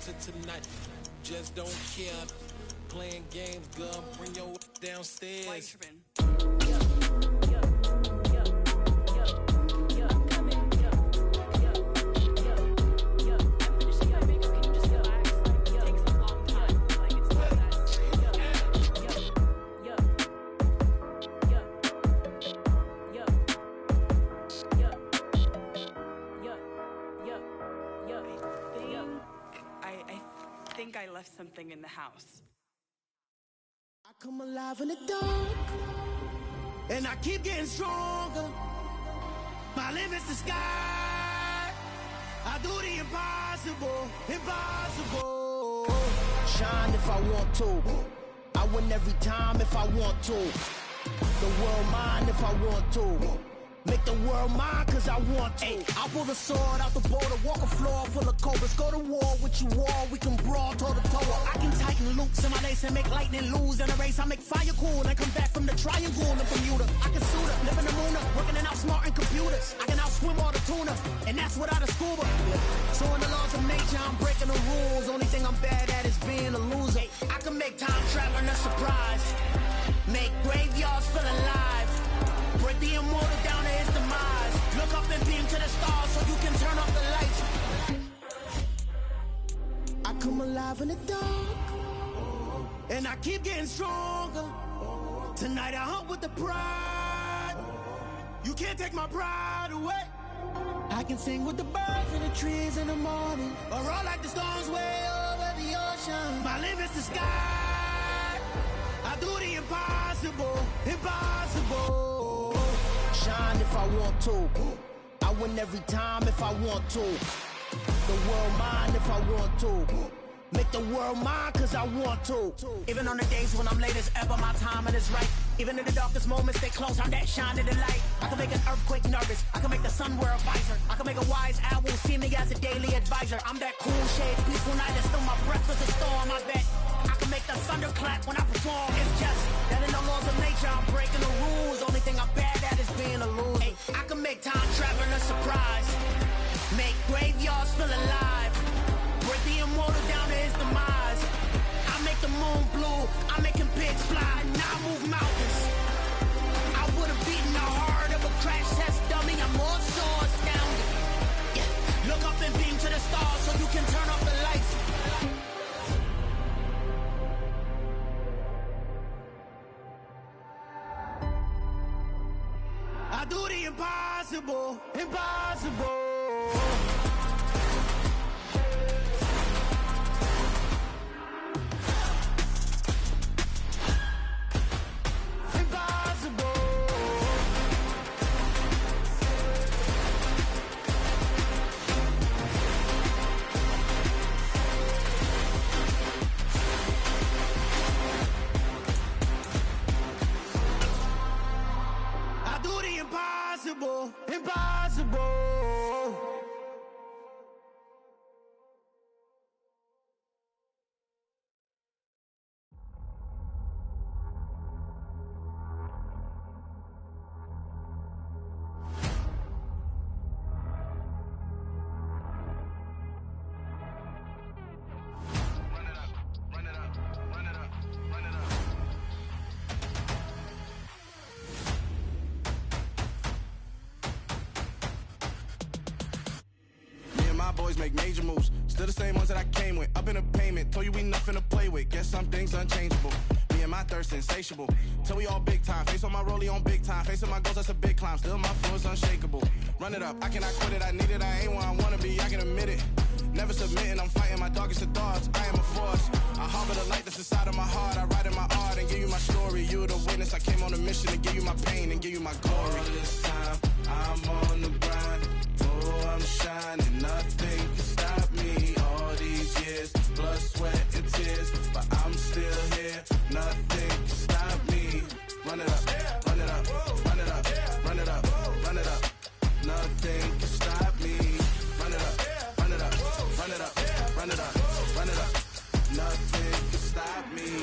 to tonight. Just don't care. Playing games, girl. Bring your downstairs. I left something in the house. I come alive in the dark, and I keep getting stronger. My limit's the sky. I do the impossible, impossible. Shine if I want to. I win every time if I want to. The world mine if I want to. Make the world mine cause I want to. I pull the sword out the border, walk a floor full of cobras. Go to war with you all, we can brawl toe to toe. I can tighten loops in my lace and make lightning lose in a race. I make fire cool and come back from the triangle in Bermuda. I can suit up, live in the moon, working and outsmarting computers. I can outswim all the tuna, and that's without a scuba. So in the laws of nature, I'm breaking the rules. Only thing I'm bad at is being a loser. I can make time traveling a surprise. Make graveyards feel alive. Break the immortal down to his demise. Look up and beam to the stars so you can turn off the lights. I come alive in the dark, and I keep getting stronger. Tonight I hunt with the pride. You can't take my pride away. I can sing with the birds and the trees in the morning, or roll like the storms way over the ocean. My limit's the sky. I do the impossible, impossible. Shine if I want to. I win every time if I want to. The world mine if I want to. Make the world mine cause I want to. Even on the days when I'm late as ever, my timing is right. Even in the darkest moments, stay close, I'm that shine in the light. I can make an earthquake nervous, I can make the sun wear a visor. I can make a wise owl see me as a daily advisor. I'm that cool shade, peaceful night, and still my breath is a storm, I bet. I can make the thunder clap when I perform. It's just that in the laws of nature, I'm breaking the rules. Only thing I'm bad at is being a loser. Hey, I can make time traveling a surprise. Make graveyards feel alive. Break the immortal down to his demise. I make the moon blue, I'm making pigs fly. Now I move mountains. I would've beaten the heart of a crash test dummy. I'm more so astounded. Yeah. Look up and beam to the stars so you can turn off the lights. I do the impossible, impossible. Impossible, impossible. Boys make major moves, still the same ones that I came with. Up in a payment, told you we nothing to play with. Guess some things unchangeable. Me and my thirst insatiable. Till we all big time. Face on my rollie on big time. Facing my goals, that's a big climb. Still my flow is unshakable. Run it up, I cannot quit it. I need it, I ain't where I wanna be. I can admit it. Never submitting, I'm fighting my darkest of thoughts. I am a force. I harbor the light that's inside of my heart. I write in my art and give you my story. You the witness. I came on a mission to give you my pain and give you my glory. All this time, I'm on the grind. Oh, I'm shining, nothing can stop me. All these years, blood, sweat, and tears, but I'm still here. Nothing can stop me. Run it up, run it up, run it up, run it up, run it up. Nothing can stop me. Run it up, run it up, run it up, run it up, run it up. Nothing can stop me.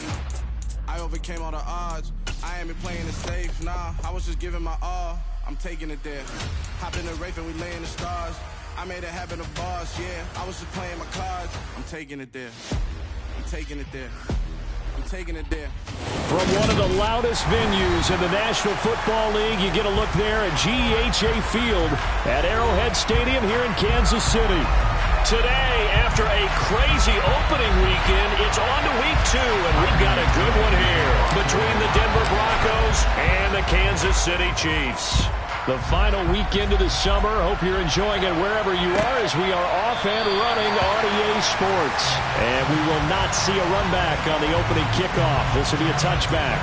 I overcame all the odds. I ain't been playing it safe, nah. I was just giving my all. I'm taking it there. Hop in the Wraith and we lay in the stars. I made a habit of bars, yeah. I was just playing my cards. I'm taking it there. I'm taking it there. I'm taking it there. From one of the loudest venues in the National Football League, you get a look there at GEHA Field at Arrowhead Stadium here in Kansas City. Today, after a crazy opening weekend, it's on to week 2, and we've got a good one here between the Denver Broncos and the Kansas City Chiefs. The final weekend of the summer. Hope you're enjoying it wherever you are as we are off and running on EA Sports. And we will not see a run back on the opening kickoff. This will be a touchback.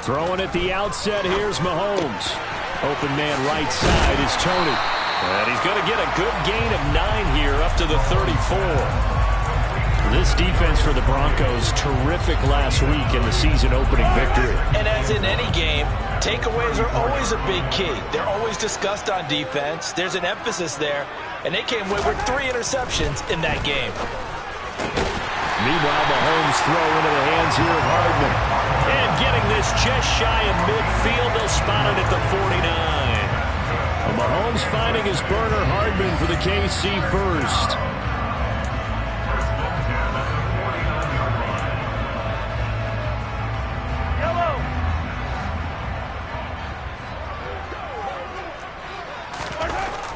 Throwing at the outset, here's Mahomes. Open man right side is Tony. And he's going to get a good gain of 9 here up to the 34. This defense for the Broncos, terrific last week in the season opening victory. And as in any game, takeaways are always a big key. They're always discussed on defense. There's an emphasis there. And they came away with 3 interceptions in that game. Meanwhile, Mahomes throw into the hands here of Hardman. And getting this just shy of midfield, they'll spot it at the 49. Well, Mahomes finding his burner, Hardman for the KC first.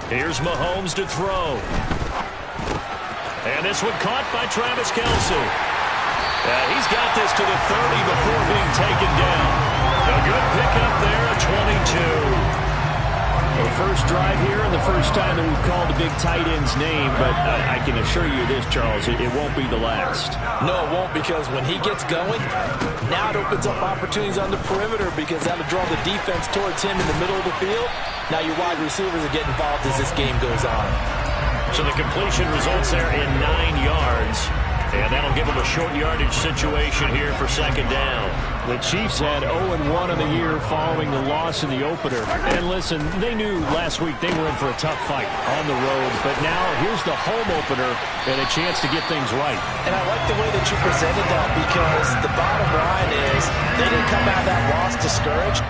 Here's Mahomes to throw. And this one caught by Travis Kelce. He's got this to the 30 before being taken down. A good pickup there at 22. The first drive here and the first time that we've called a big tight end's name, but I can assure you this, Charles, it won't be the last. No, it won't, because when he gets going, now it opens up opportunities on the perimeter because that'll draw the defense towards him in the middle of the field. Now your wide receivers will get involved as this game goes on. So the completion results there in 9 yards. And that'll give them a short yardage situation here for second down. The Chiefs had 0-1 on the year following the loss in the opener. And listen, they knew last week they were in for a tough fight on the road. But now here's the home opener and a chance to get things right. And I like the way that you presented that because the bottom line is they didn't come out of that loss discouraged.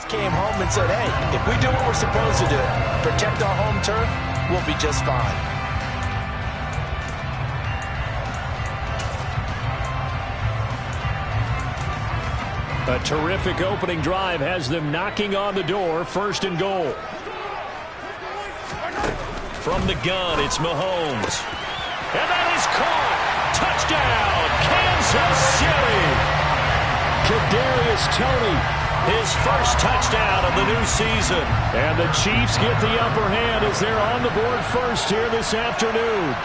Came home and said, hey, if we do what we're supposed to do, protect our home turf, we'll be just fine. A terrific opening drive has them knocking on the door, 1st and goal. From the gun, it's Mahomes. And that is caught. Touchdown, Kansas City. Kadarius Toney. His first touchdown of the new season. And the Chiefs get the upper hand as they're on the board first here this afternoon.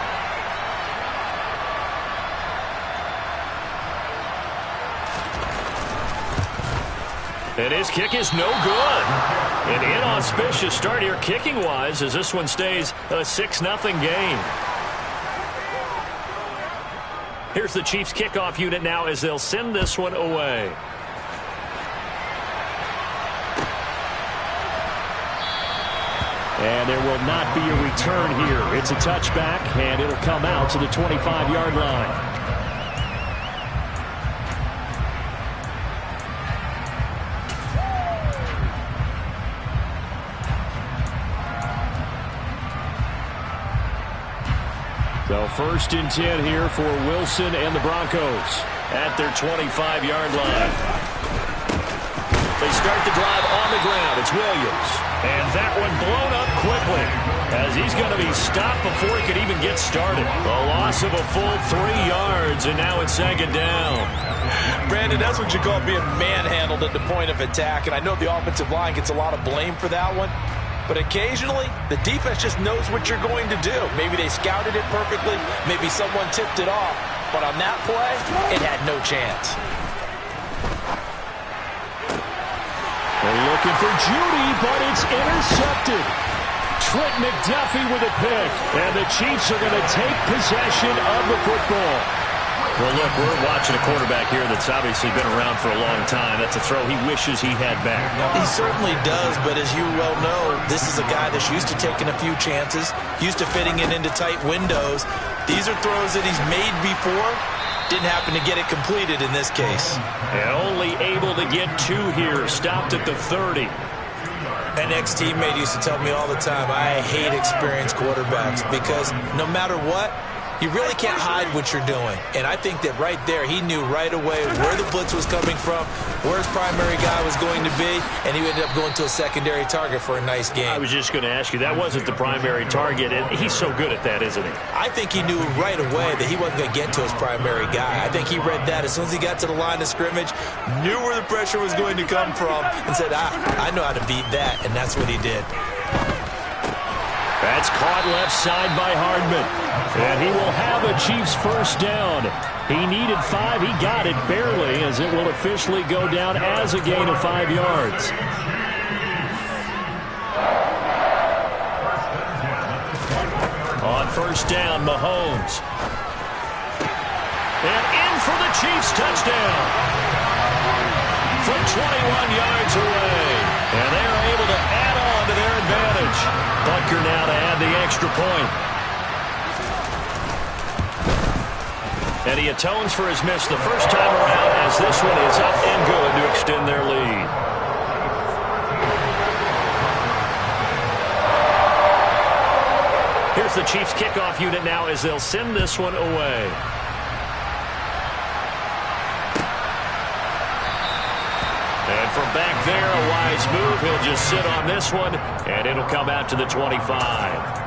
And his kick is no good. An inauspicious start here kicking-wise as this one stays a 6-0 game. Here's the Chiefs kickoff unit now as they'll send this one away. And there will not be a return here. It's a touchback, and it'll come out to the 25-yard line. So 1st and 10 here for Wilson and the Broncos at their 25-yard line. They start the drive on the ground. It's Williams. And that one blown up quickly as he's going to be stopped before he could even get started. A loss of a full 3 yards, and now it's 2nd down. Brandon, that's what you call being manhandled at the point of attack. And I know the offensive line gets a lot of blame for that one. But occasionally, the defense just knows what you're going to do. Maybe they scouted it perfectly. Maybe someone tipped it off. But on that play, it had no chance. Looking for Judy, but it's intercepted. Trent McDuffie with a pick, and the Chiefs are going to take possession of the football. Well, look, we're watching a quarterback here that's obviously been around for a long time. That's a throw he wishes he had back. He certainly does, but as you well know, this is a guy that's used to taking a few chances, used to fitting it into tight windows. These are throws that he's made before. Didn't happen to get it completed in this case. And only able to get 2 here. Stopped at the 30. An ex-teammate used to tell me all the time, I hate experienced quarterbacks because no matter what, you really can't hide what you're doing. And I think that right there, he knew right away where the blitz was coming from, where his primary guy was going to be, and he ended up going to a secondary target for a nice game. I was just going to ask you, that wasn't the primary target, and he's so good at that, isn't he? I think he knew right away that he wasn't going to get to his primary guy. I think he read that as soon as he got to the line of scrimmage, knew where the pressure was going to come from, and said, I know how to beat that, and that's what he did. That's caught left side by Hardman. And he will have a Chiefs first down. He needed 5. He got it barely, as it will officially go down as a gain of 5 yards. On first down, Mahomes. And in for the Chiefs touchdown. From 21 yards away. And they are able to add on to their advantage. Butker now to add the extra point. And he atones for his miss the first time around, as this one is up and good to extend their lead. Here's the Chiefs kickoff unit now as they'll send this one away. And from back there, a wise move. He'll just sit on this one, and it'll come out to the 25.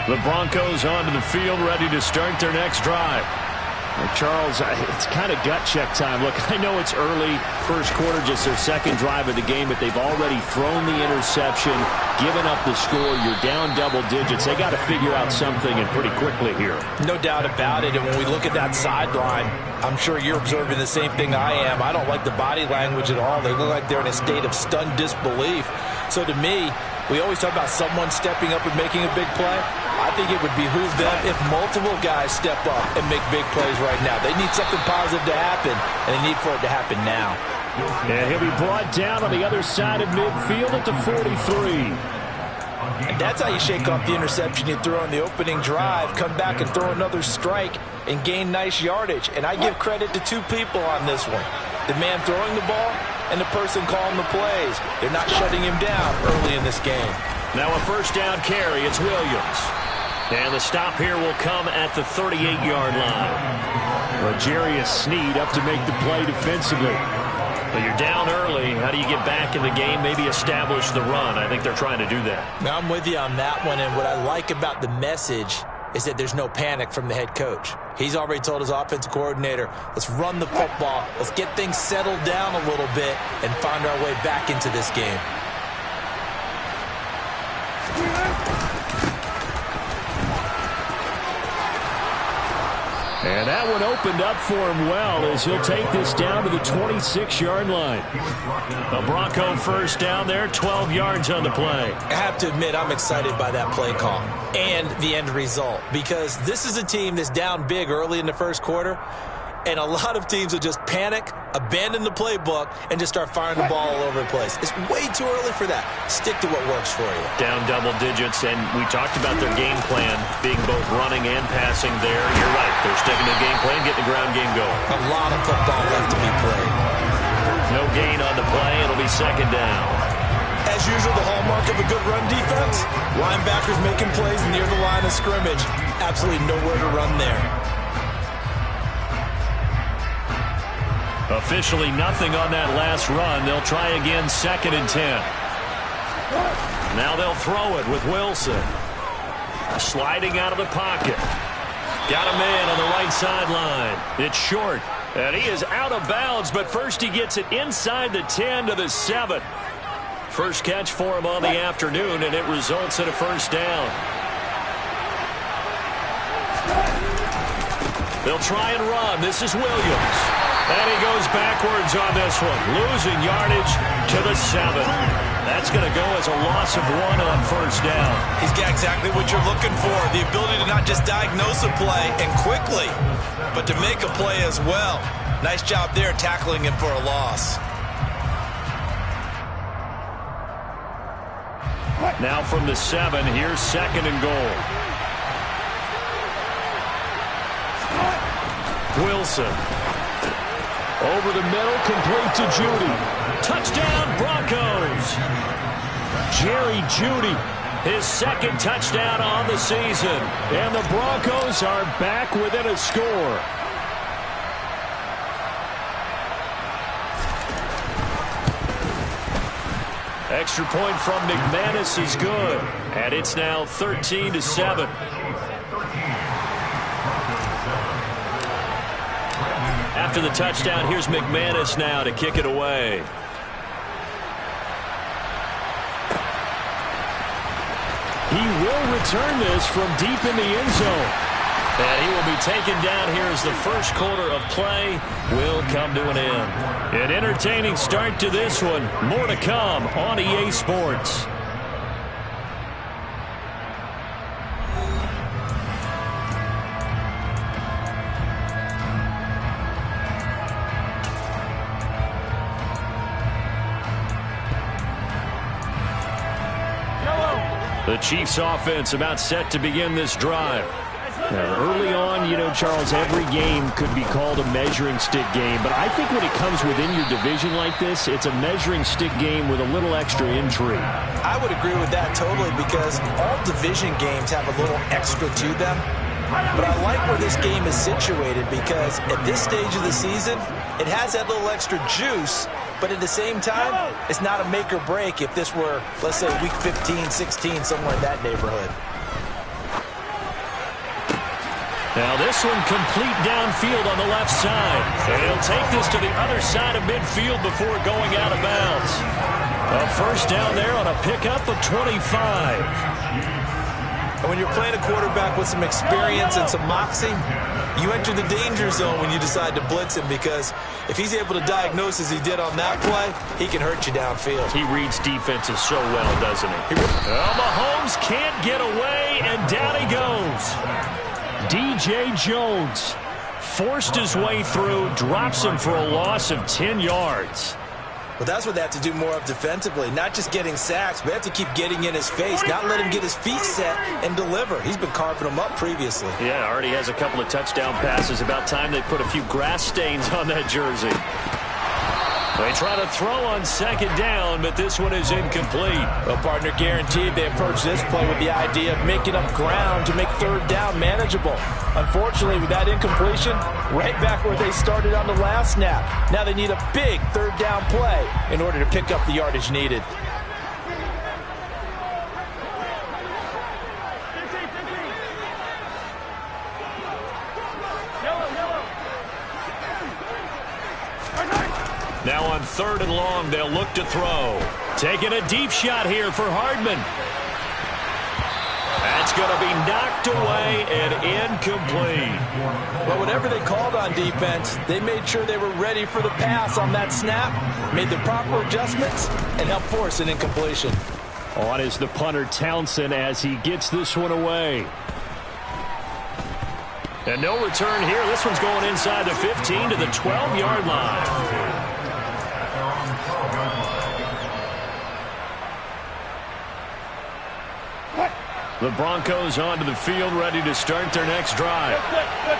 The Broncos onto the field, ready to start their next drive. Well, Charles, it's kind of gut check time. Look, I know it's early, first quarter, just their second drive of the game, but they've already thrown the interception, given up the score. You're down double digits. They got to figure out something, and pretty quickly here. No doubt about it, and when we look at that sideline, I'm sure you're observing the same thing I am. I don't like the body language at all. They look like they're in a state of stunned disbelief. So to me, we always talk about someone stepping up and making a big play. I think it would behoove them if multiple guys step up and make big plays right now. They need something positive to happen, and they need for it to happen now. And he'll be brought down on the other side of midfield at the 43. And that's how you shake off the interception you threw on the opening drive, come back and throw another strike and gain nice yardage. And I give credit to 2 people on this one. The man throwing the ball and the person calling the plays. They're not shutting him down early in this game. Now a first down carry. It's Williams. And the stop here will come at the 38-yard line. L'Jarius Sneed up to make the play defensively. But you're down early. How do you get back in the game, maybe establish the run? I think they're trying to do that. Now I'm with you on that one, and what I like about the message is that there's no panic from the head coach. He's already told his offensive coordinator, let's run the football, let's get things settled down a little bit and find our way back into this game. And that one opened up for him well as he'll take this down to the 26-yard line. A Bronco first down there, 12 yards on the play. I have to admit, I'm excited by that play call and the end result, because this is a team that's down big early in the first quarter, and a lot of teams will just panic, abandon the playbook, and just start firing the ball all over the place. It's way too early for that. Stick to what works for you. Down double digits, and we talked about their game plan being both running and passing there. You're right. They're sticking to the game plan, getting the ground game going. A lot of football left to be played. No gain on the play. It'll be second down. As usual, the hallmark of a good run defense, linebackers making plays near the line of scrimmage. Absolutely nowhere to run there. Officially nothing on that last run. They'll try again, 2nd and 10. Now they'll throw it with Wilson. Sliding out of the pocket. Got a man on the right sideline. It's short, and he is out of bounds, but first he gets it inside the 10 to the 7. First catch for him on the afternoon, and it results in a first down. They'll try and run. This is Williams. And he goes backwards on this one, losing yardage to the 7. That's going to go as a loss of 1 on first down. He's got exactly what you're looking for, the ability to not just diagnose a play and quickly, but to make a play as well. Nice job there tackling him for a loss. Now from the 7, here's 2nd and goal. Wilson. Over the middle, complete to Judy. Touchdown, Broncos. Jerry Judy, his 2nd touchdown on the season. And the Broncos are back within a score. Extra point from McManus is good. And it's now 13-7. After the touchdown, here's McManus now to kick it away. He will return this from deep in the end zone. And he will be taken down here as the first quarter of play will come to an end. An entertaining start to this one. More to come on EA Sports. The Chiefs offense about set to begin this drive. Now, early on, you know, Charles, every game could be called a measuring stick game. But I think when it comes within your division like this, it's a measuring stick game with a little extra intrigue. I would agree with that totally because all division games have a little extra to them. But I like where this game is situated because at this stage of the season, it has that little extra juice. But at the same time, it's not a make or break if this were, let's say, week 15, 16, somewhere in that neighborhood. Now this one complete downfield on the left side. And he'll take this to the other side of midfield before going out of bounds. A first down there on a pickup of 25. And when you're playing a quarterback with some experience and some moxie, you enter the danger zone when you decide to blitz him because if he's able to diagnose as he did on that play, he can hurt you downfield. He reads defenses so well, doesn't he? Mahomes can't get away, and down he goes. DJ Jones forced his way through, drops him for a loss of 10 yards. Well, that's what they have to do more of defensively, not just getting sacks, but they have to keep getting in his face, not let him get his feet set and deliver. He's been carving them up previously. Yeah, already has a couple of touchdown passes. About time they put a few grass stains on that jersey. They try to throw on 2nd down, but this one is incomplete. Well, partner, guaranteed they approach this play with the idea of making up ground to make 3rd down manageable. Unfortunately, with that incompletion, right back where they started on the last snap. Now they need a big 3rd down play in order to pick up the yardage needed. Now on 3rd and long, they'll look to throw. Taking a deep shot here for Hardman. That's going to be knocked away and incomplete. But whatever they called on defense, they made sure they were ready for the pass on that snap, made the proper adjustments, and helped force an incompletion. On is the punter Townsend as he gets this one away. And no return here. This one's going inside the 15 to the 12-yard line. The Broncos onto the field, ready to start their next drive.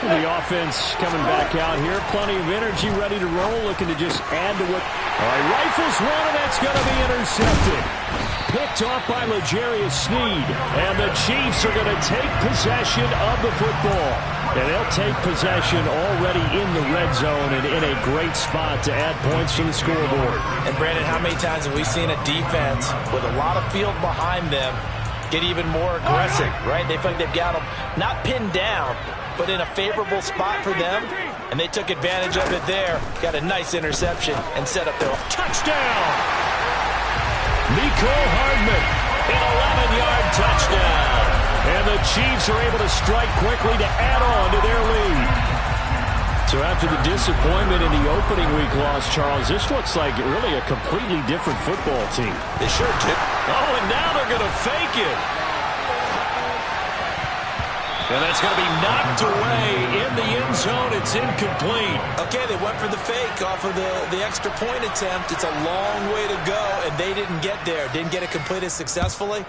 The offense coming back out here. Plenty of energy, ready to roll, looking to just add to what... All right, rifles one, and that's going to be intercepted. Picked off by L'Jarius Sneed. And the Chiefs are going to take possession of the football. And they'll take possession already in the red zone and in a great spot to add points to the scoreboard. And, Brandon, how many times have we seen a defense with a lot of field behind them get even more aggressive, right? They feel like they've got them not pinned down, but in a favorable spot for them, and they took advantage of it there. Got a nice interception and set up their touchdown. Mecole Hardman, an 11-yard touchdown. And the Chiefs are able to strike quickly to add on to their lead. So after the disappointment in the opening week loss, Charles, this looks like really a completely different football team. They sure did. Oh, and now they're going to fake it. And that's going to be knocked away in the end zone. It's incomplete. Okay, they went for the fake off of the extra point attempt. It's a long way to go, and they didn't get there. Didn't get it completed successfully.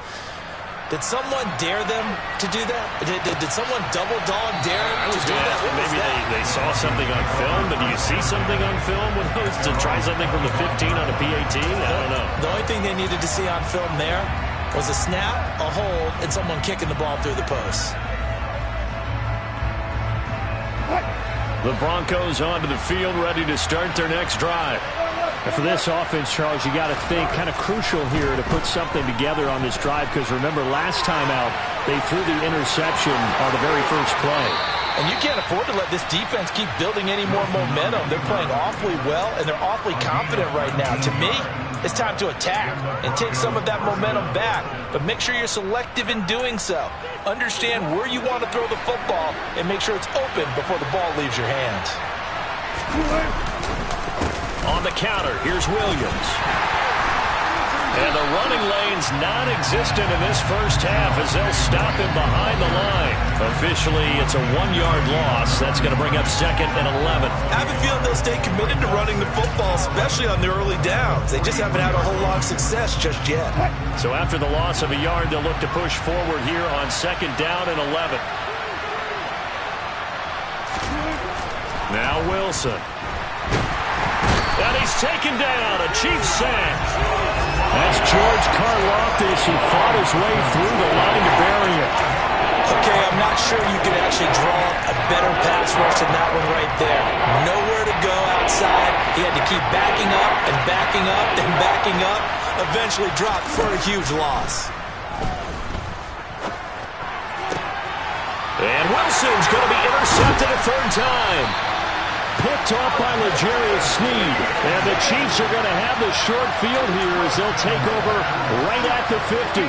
Did someone dare them to do that? Did someone double dog dare them to do that? Maybe they saw something on film, but do you see something on film with those to try something from the 15 on a PAT? I don't know. The only thing they needed to see on film there was a snap, a hold, and someone kicking the ball through the post. The Broncos onto the field, ready to start their next drive. And for this offense, Charles, you got to think kind of crucial here to put something together on this drive, because remember, last time out, they threw the interception on the very first play. And you can't afford to let this defense keep building any more momentum. They're playing awfully well, and they're awfully confident right now. To me, it's time to attack and take some of that momentum back, but make sure you're selective in doing so. Understand where you want to throw the football and make sure it's open before the ball leaves your hands. On the counter, here's Williams. And the running lane's non-existent in this first half as they'll stop him behind the line. Officially, it's a 1-yard loss. That's going to bring up 2nd and 11. I have a feeling they'll stay committed to running the football, especially on the early downs. They just haven't had a whole lot of success just yet. So after the loss of a yard, they'll look to push forward here on 2nd down and 11. Now Wilson. And he's taken down, a Chiefs sack. That's George Karlaftis, who fought his way through the line to bury it. Okay, I'm not sure you could actually draw a better pass rush than that one right there. Nowhere to go outside. He had to keep backing up and backing up and backing up. Eventually dropped for a huge loss. And Wilson's going to be intercepted a third time. Picked off by L'Jarius Sneed. And the Chiefs are going to have the short field here as they'll take over right at the 50.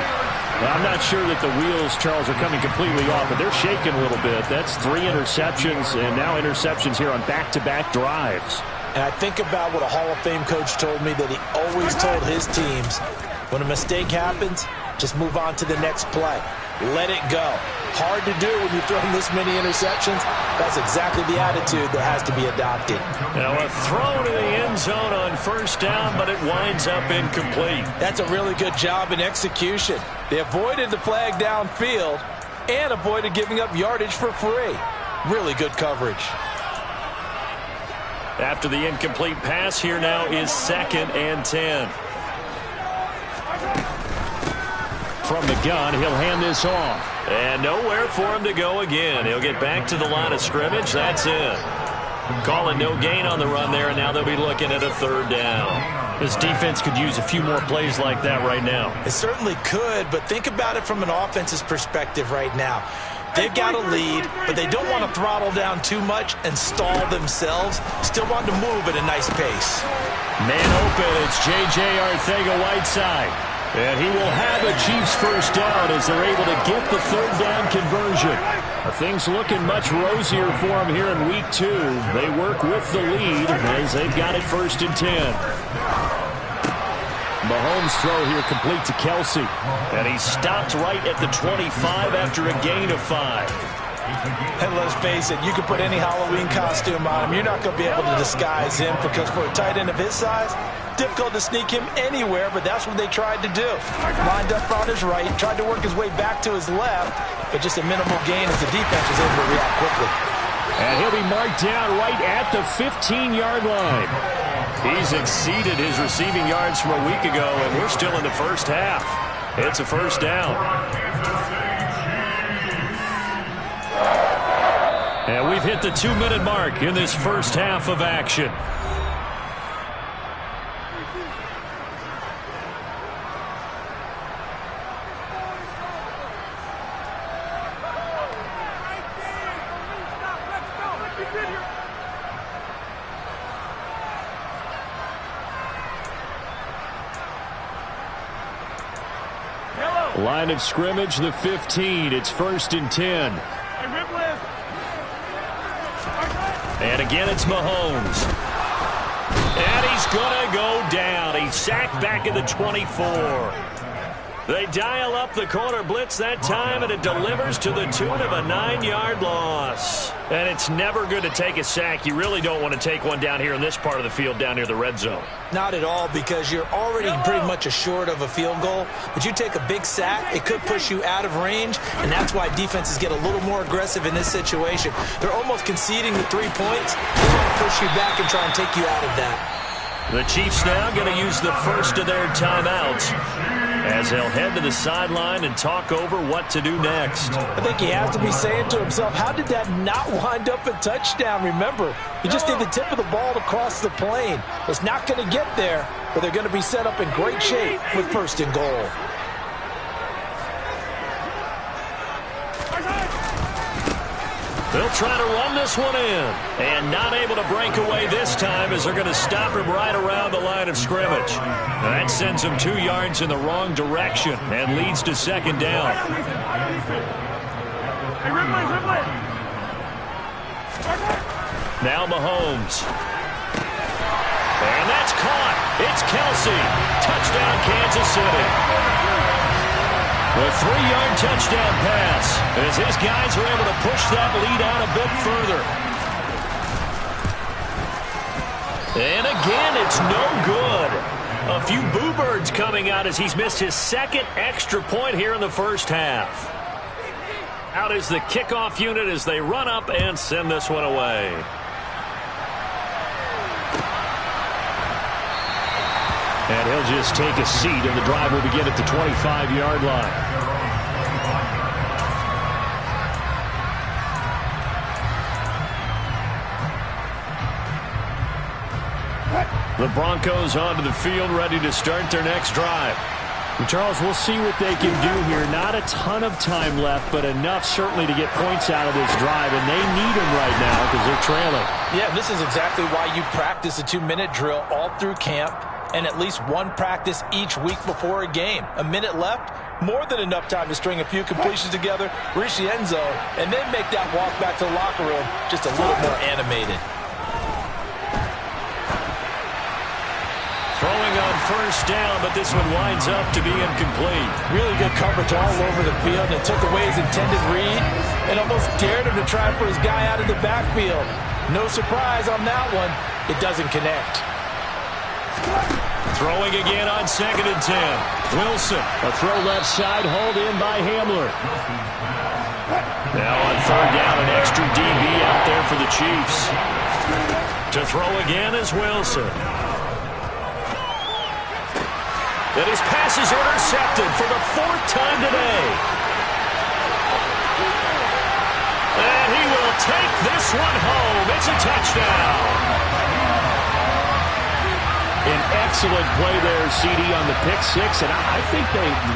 I'm not sure that the wheels, Charles, are coming completely off, but they're shaking a little bit. That's 3 interceptions, and now interceptions here on back-to-back drives. And I think about what a Hall of Fame coach told me, that he always told his teams, when a mistake happens, just move on to the next play. Let it go. Hard to do when you're throwing this many interceptions. That's exactly the attitude that has to be adopted. Now a throw to the end zone on first down, but it winds up incomplete. That's a really good job in execution. They avoided the flag downfield and avoided giving up yardage for free. Really good coverage. After the incomplete pass, here now is 2nd and 10. From the gun, he'll hand this off. And nowhere for him to go again. He'll get back to the line of scrimmage. That's it. Calling no gain on the run there, and now they'll be looking at a 3rd down. This defense could use a few more plays like that right now. It certainly could, but think about it from an offense's perspective right now. They've got a lead, but they don't want to throttle down too much and stall themselves. Still want to move at a nice pace. Man open, it's J.J. Arcega-Whiteside. And he will have a Chiefs first down as they're able to get the 3rd down conversion. Things looking much rosier for them here in week 2. They work with the lead as they've got it 1st and 10. Mahomes' throw here complete to Kelsey. And he stopped right at the 25 after a gain of 5. And let's face it, you can put any Halloween costume on him. You're not going to be able to disguise him, because for a tight end of his size, difficult to sneak him anywhere, but that's what they tried to do. Lined up on his right, tried to work his way back to his left, but just a minimal gain as the defense was able to react quickly. And he'll be marked down right at the 15-yard line. He's exceeded his receiving yards from a week ago, and we're still in the first half. It's a 1st down. And we've hit the 2-minute mark in this first half of action. Line of scrimmage, the 15. It's 1st and 10. And again, it's Mahomes. And he's going to go down. He's sacked back at the 24. They dial up the corner blitz that time, and it delivers to the tune of a 9-yard loss. And it's never good to take a sack. You really don't want to take one down here in this part of the field down near the red zone. Not at all, because you're already pretty much assured of a field goal. But you take a big sack, it could push you out of range, and that's why defenses get a little more aggressive in this situation. They're almost conceding the 3 points. They want to push you back and try and take you out of that. The Chiefs now going to use the first of their timeouts, as they'll head to the sideline and talk over what to do next. I think he has to be saying to himself, how did that not wind up a touchdown? Remember, you just need the tip of the ball to cross the plane. It's not going to get there, but they're going to be set up in great shape with 1st and goal. They'll try to run this one in, and not able to break away this time as they're going to stop him right around the line of scrimmage. And that sends him 2 yards in the wrong direction and leads to 2nd down. Now Mahomes. And that's caught. It's Kelsey. Touchdown, Kansas City. A 3-yard touchdown pass as his guys are able to push that lead out a bit further. And again, it's no good. A few boo birds coming out as he's missed his 2nd extra point here in the first half. Out is the kickoff unit as they run up and send this one away. And he'll just take a seat, and the drive will begin at the 25-yard line. The Broncos onto the field, ready to start their next drive. And Charles, we'll see what they can do here. Not a ton of time left, but enough certainly to get points out of this drive, and they need them right now because they're trailing. Yeah, this is exactly why you practice a 2-minute drill all through camp, and at least one practice each week before a game. A minute left, more than enough time to string a few completions together, reach the end zone, and then make that walk back to the locker room just a little more animated. Throwing on 1st down, but this one winds up to be incomplete. Really good coverage all over the field, and took away his intended read and almost dared him to try for his guy out of the backfield. No surprise on that one. It doesn't connect. Throwing again on 2nd and 10. Wilson. A throw left side, hauled in by Hamler. Now on 3rd down, an extra DB out there for the Chiefs. To throw again is Wilson. And his pass is intercepted for the 4th time today. And he will take this one home. It's a touchdown. An excellent play there, CD, on the pick 6. And I think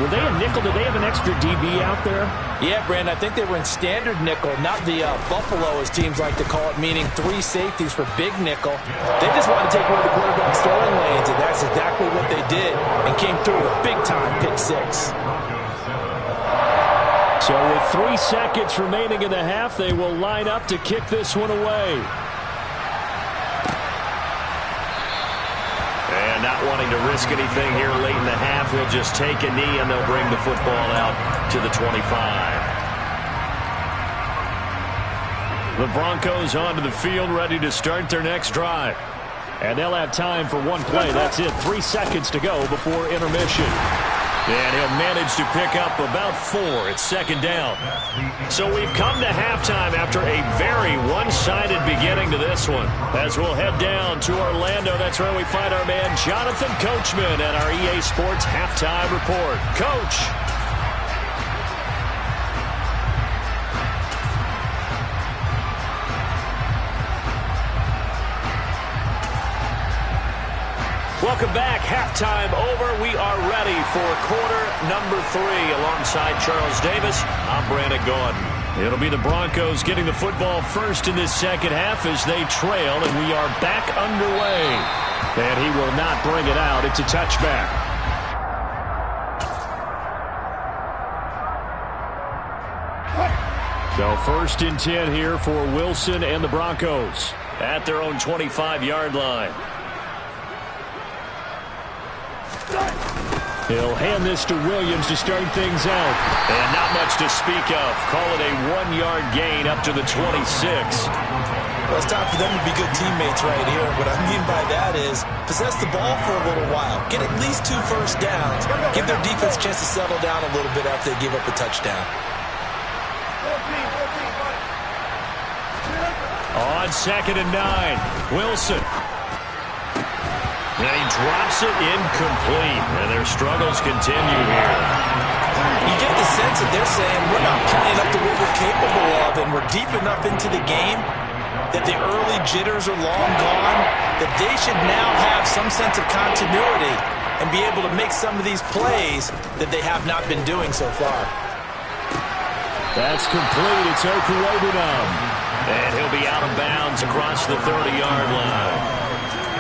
were they a nickel? Did they have an extra DB out there? Yeah, Brandon, I think they were in standard nickel, not the Buffalo, as teams like to call it, meaning 3 safeties for big nickel. They just wanted to take one of the quarterback's throwing lanes, and that's exactly what they did, and came through with a big-time pick 6. So with 3 seconds remaining in the half, they will line up to kick this one away. And not wanting to risk anything here late in the half, he'll just take a knee, and they'll bring the football out to the 25. The Broncos onto the field, ready to start their next drive. And they'll have time for one play. That's it. 3 seconds to go before intermission. And he'll manage to pick up about 4 at 2nd down. So we've come to halftime after a very one-sided beginning to this one. As we'll head down to Orlando, that's where we find our man Jonathan Coachman at our EA Sports Halftime Report. Coach. Welcome back. Halftime over. We are ready for quarter number 3. Alongside Charles Davis, I'm Brandon Gordon. It'll be the Broncos getting the football first in this second half as they trail, and we are back underway. And he will not bring it out. It's a touchback. So 1st and 10 here for Wilson and the Broncos at their own 25-yard line. He'll hand this to Williams to start things out. And not much to speak of. Call it a 1-yard gain up to the 26. Well, it's time for them to be good teammates right here. What I mean by that is possess the ball for a little while. Get at least 2 first downs. Give their defense a chance to settle down a little bit after they give up a touchdown. On 2nd and 9, Wilson. And he drops it incomplete. And their struggles continue here. You get the sense that they're saying we're not playing up to what we're capable of, and we're deep enough into the game that the early jitters are long gone, that they should now have some sense of continuity and be able to make some of these plays that they have not been doing so far. That's complete. It's Okuwebunam. And he'll be out of bounds across the 30-yard line.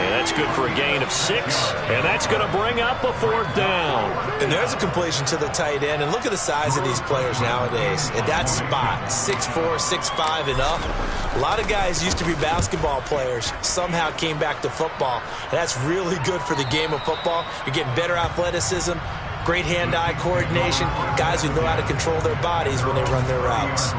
And that's good for a gain of 6. And that's going to bring up a 4th down. And there's a completion to the tight end. And look at the size of these players nowadays. At that spot, 6'4", 6'5", and up. A lot of guys used to be basketball players, somehow came back to football. And that's really good for the game of football. You're getting better athleticism, great hand-eye coordination, guys who know how to control their bodies when they run their routes.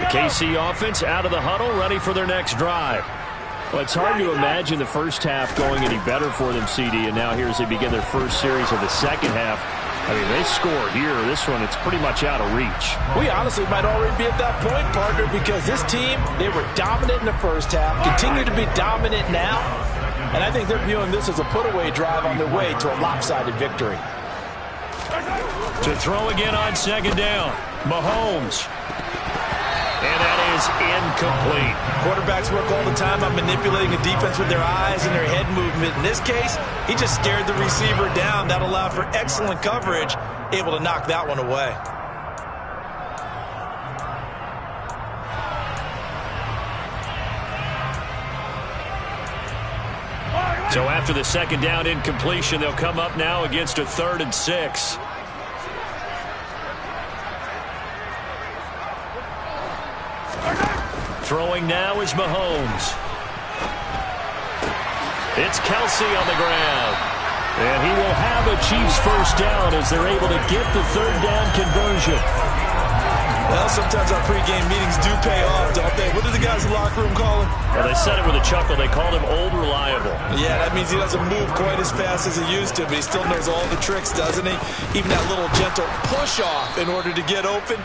KC offense out of the huddle, ready for their next drive. Well, it's hard to imagine the first half going any better for them, CD, and now here as they begin their first series of the second half. I mean, they score here. This one, it's pretty much out of reach. We honestly might already be at that point, partner, because this team, they were dominant in the first half, continue to be dominant now, and I think they're viewing this as a put-away drive on their way to a lopsided victory. To throw again on 2nd down, Mahomes. And that is incomplete. Quarterbacks work all the time on manipulating the defense with their eyes and their head movement. In this case, he just stared the receiver down. That allowed for excellent coverage, able to knock that one away. So after the 2nd down incompletion, they'll come up now against a 3rd and 6. Throwing now is Mahomes. It's Kelsey on the ground. And he will have a Chiefs first down as they're able to get the 3rd down conversion. Well, sometimes our pregame meetings do pay off, don't they? What did the guys in the locker room call him? Well, they said it with a chuckle. They called him Old Reliable. Yeah, that means he doesn't move quite as fast as he used to, but he still knows all the tricks, doesn't he? Even that little gentle push-off in order to get open,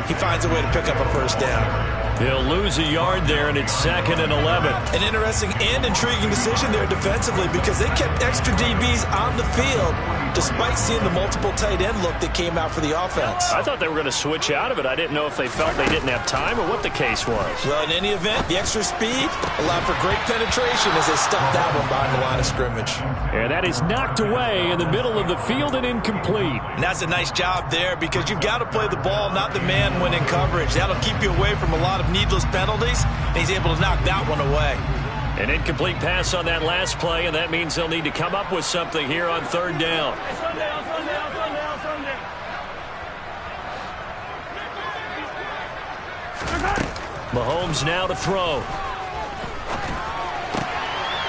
he finds a way to pick up a first down. He'll lose a yard there, and it's 2nd and 11. An interesting and intriguing decision there defensively because they kept extra DBs on the field despite seeing the multiple tight end look that came out for the offense. I thought they were going to switch out of it. I didn't know if they felt they didn't have time or what the case was. Well, in any event, the extra speed allowed for great penetration as they stuffed that one behind the line of scrimmage. And that is knocked away in the middle of the field and incomplete. And that's a nice job there because you've got to play the ball, not the man when in coverage. That'll keep you away from a lot of needless penalties, and he's able to knock that one away. An incomplete pass on that last play, and that means they'll need to come up with something here on 3rd down. Mahomes now to throw.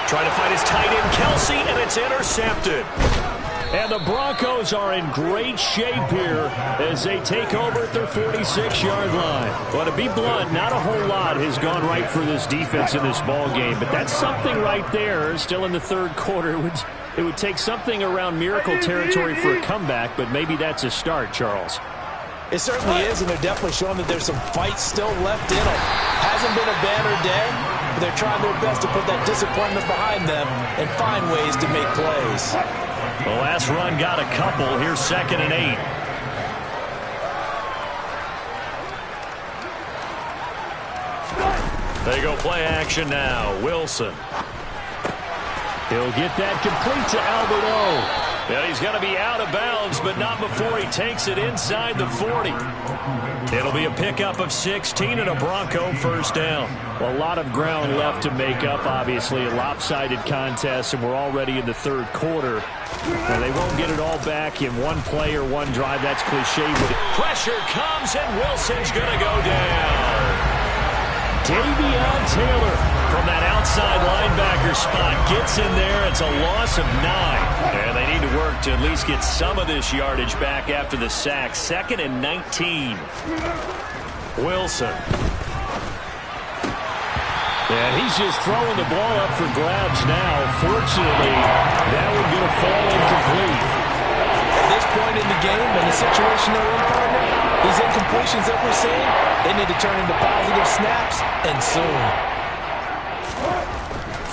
Trying to find his tight end, Kelsey, and it's intercepted. And the Broncos are in great shape here as they take over at their 46-yard line. Well, to be blunt, not a whole lot has gone right for this defense in this ball game, but that's something right there. Still in the 3rd quarter, it would take something around miracle territory for a comeback, but maybe that's a start, Charles. It certainly is, and they're definitely showing that there's some fight still left in them. Hasn't been a banner day, but they're trying their best to put that disappointment behind them and find ways to make plays. The last run got a couple. Here's 2nd and 8. They go play action now. Wilson. He'll get that complete to Albert O. And he's going to be out of bounds, but not before he takes it inside the 40. It'll be a pickup of 16 and a Bronco first down. A lot of ground left to make up, obviously. A lopsided contest, and we're already in the third quarter. Now, they won't get it all back in one play or one drive. That's cliche. But pressure comes, and Wilson's going to go down. Davion Taylor from that outside linebacker spot gets in there. It's a loss of 9. And they need to work to at least get some of this yardage back after the sack. 2nd and 19. Wilson. And he's just throwing the ball up for grabs now. Fortunately, that one going to fall incomplete. At this point in the game, and the situation they're in, partner, these incompletions that we're seeing, they need to turn into positive snaps, and soon.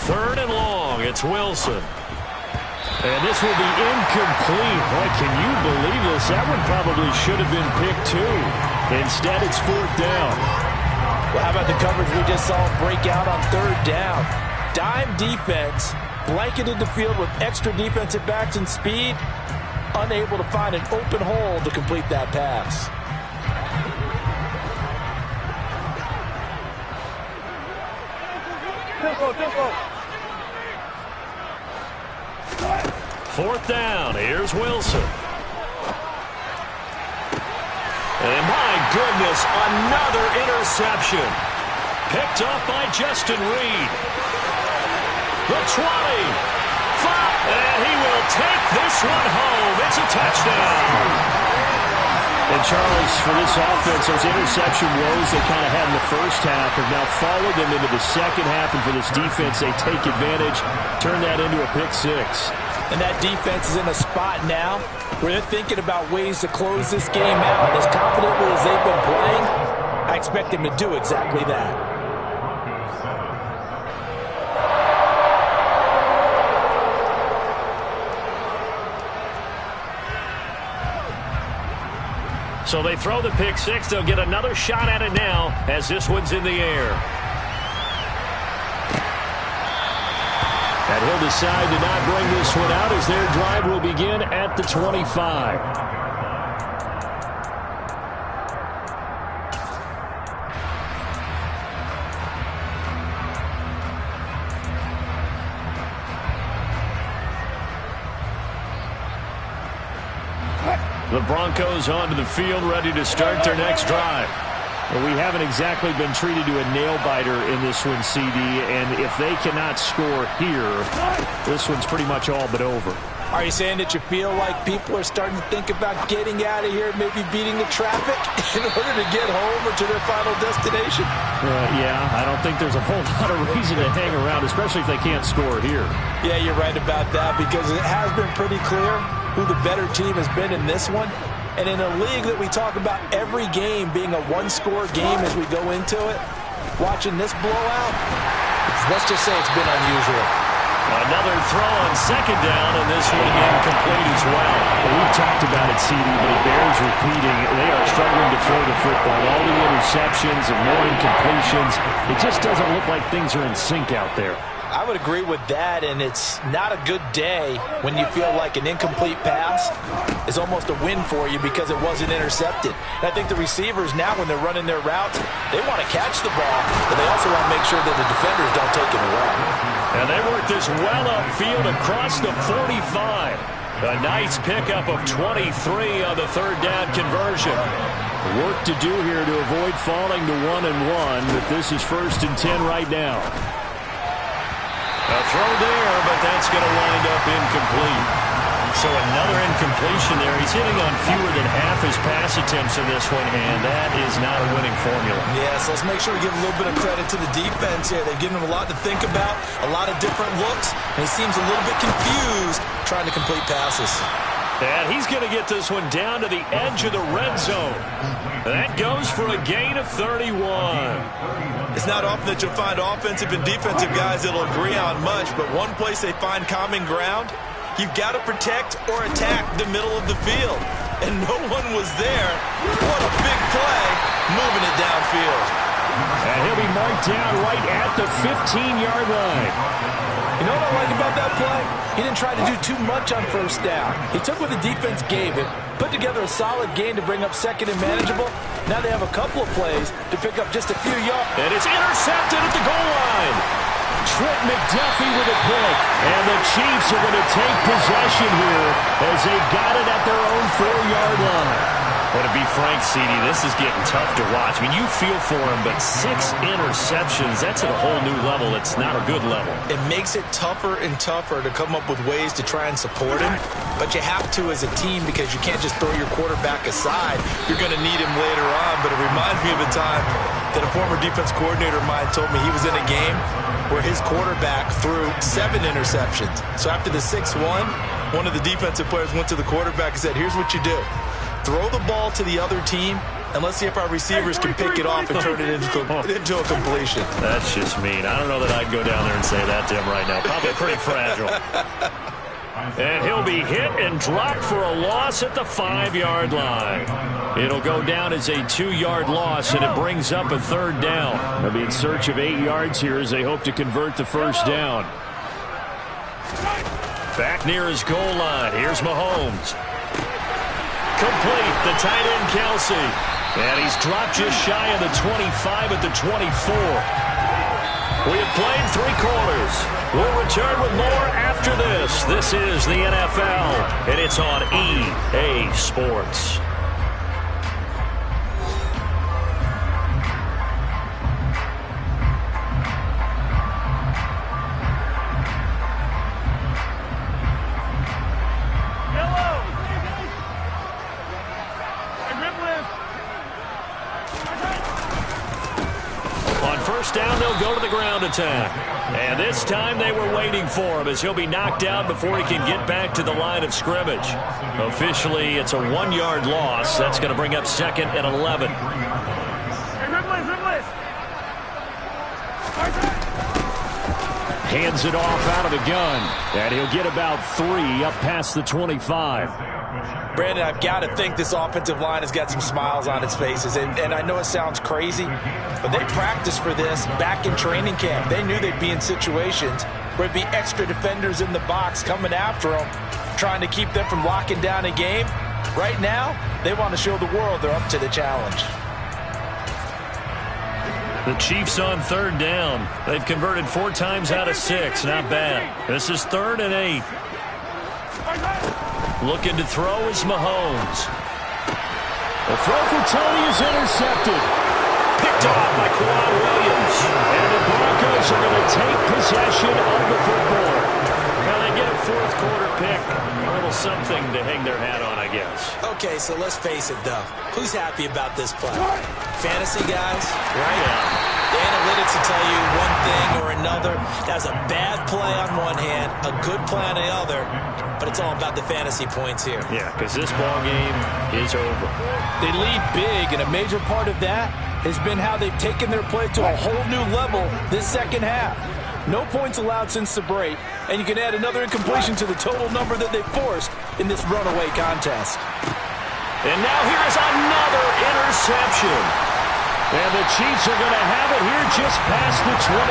3rd and long. It's Wilson. And this will be incomplete. Boy, can you believe this? That one probably should have been picked too. Instead, it's 4th down. Well, how about the coverage we just saw break out on 3rd down? Dime defense, blanketed the field with extra defensive backs and speed, unable to find an open hole to complete that pass. Tempo. 4th down. Here's Wilson. And my goodness, another interception. Picked off by Justin Reed. The 20. And he will take this one home. It's a touchdown. And, Charles, for this offense, those interception woes they kind of had in the first half have now followed them into the second half. And for this defense, they take advantage, turn that into a pick 6. And that defense is in a spot now where they're thinking about ways to close this game out. As confidently as they've been playing, I expect them to do exactly that. So they throw the pick 6. They'll get another shot at it now as this one's in the air. And he'll decide to not bring this one out as their drive will begin at the 25. The Broncos onto the field, ready to start their next drive. Well, we haven't exactly been treated to a nail-biter in this one, CD, and if they cannot score here, this one's pretty much all but over. Are you saying that you feel like people are starting to think about getting out of here, maybe beating the traffic in order to get home or to their final destination? Yeah, I don't think there's a whole lot of reason to hang around, especially if they can't score here. Yeah, you're right about that, because it has been pretty clear who the better team has been in this one. And in a league that we talk about every game being a one-score game as we go into it, watching this blowout, let's just say it's been unusual. Another throw on 2nd down, and this one incomplete as well. We've talked about it, CD, but it bears repeating. They are struggling to throw the football. All the interceptions and more incompletions. It just doesn't look like things are in sync out there. I would agree with that, and it's not a good day when you feel like an incomplete pass is almost a win for you because it wasn't intercepted. And I think the receivers now, when they're running their routes, they want to catch the ball, but they also want to make sure that the defenders don't take it away. And they work this well upfield across the 45. A nice pickup of 23 on the 3rd down conversion. Work to do here to avoid falling to 1-1, but this is 1st and 10 right now. A throw there, but that's going to wind up incomplete. So another incompletion there. He's hitting on fewer than half his pass attempts in this one, and that is not a winning formula. Yes, let's make sure we give a little bit of credit to the defense here. They've given him a lot to think about, a lot of different looks, and he seems a little bit confused trying to complete passes. And he's going to get this one down to the edge of the red zone. That goes for a gain of 31. It's not often that you'll find offensive and defensive guys that'll agree on much, but one place they find common ground, you've got to protect or attack the middle of the field. And no one was there. What a big play, moving it downfield. And he'll be marked down right at the 15-yard line. You know what I like about that play? He didn't try to do too much on first down. He took what the defense gave him, put together a solid gain to bring up second and manageable. Now they have a couple of plays to pick up just a few yards. And it's intercepted at the goal line. Trent McDuffie with a pick. And the Chiefs are going to take possession here as they've got it at their own 4-yard line. Well, to be frank, CD, this is getting tough to watch. I mean, you feel for him, but 6 interceptions, that's at a whole new level. It's not a good level. It makes it tougher and tougher to come up with ways to try and support him, but you have to as a team because you can't just throw your quarterback aside. You're going to need him later on, but it reminds me of a time that a former defense coordinator of mine told me he was in a game where his quarterback threw 7 interceptions. So after the 6th one of the defensive players went to the quarterback and said, here's what you do. Throw the ball to the other team, and let's see if our receivers can pick it off and turn it into a completion. That's just mean. I don't know that I'd go down there and say that to him right now. Probably pretty fragile. And he'll be hit and dropped for a loss at the 5-yard line. It'll go down as a 2-yard loss, and it brings up a 3rd down. They'll be in search of 8 yards here as they hope to convert the first down. Back near his goal line. Here's Mahomes. Complete, the tight end Kelsey. And he's dropped just shy of the 25 at the 24. We have played 3 quarters. We'll return with more after this. This is the NFL, and it's on EA Sports. Down, they'll go to the ground attack. And this time they were waiting for him as he'll be knocked out before he can get back to the line of scrimmage. Officially, it's a 1-yard loss. That's going to bring up 2nd and 11. Hands it off out of the gun. And he'll get about 3 up past the 25. Brandon, I've got to think this offensive line has got some smiles on its faces. And I know it sounds crazy, but they practiced for this back in training camp. They knew they'd be in situations where there'd be extra defenders in the box coming after them, trying to keep them from locking down a game. Right now, they want to show the world they're up to the challenge. The Chiefs on 3rd down. They've converted 4 times out of 6. Not bad. This is 3rd and 8. Looking to throw is Mahomes. The throw for Tony is intercepted. Picked off by Quan Williams. And the Broncos are going to take possession of the football. Now they get a 4th quarter pick. A little something to hang their hat on, I guess. Okay, so let's face it, though. Who's happy about this play? Fantasy guys, right? Yeah. The analytics will tell you one thing or another. That's a bad play on one hand, a good play on the other, but it's all about the fantasy points here. Yeah, because this ball game is over. They lead big, and a major part of that has been how they've taken their play to a whole new level this second half. No points allowed since the break, and you can add another incompletion to the total number that they forced in this runaway contest. And now here is another interception. And the Chiefs are going to have it here just past the 25.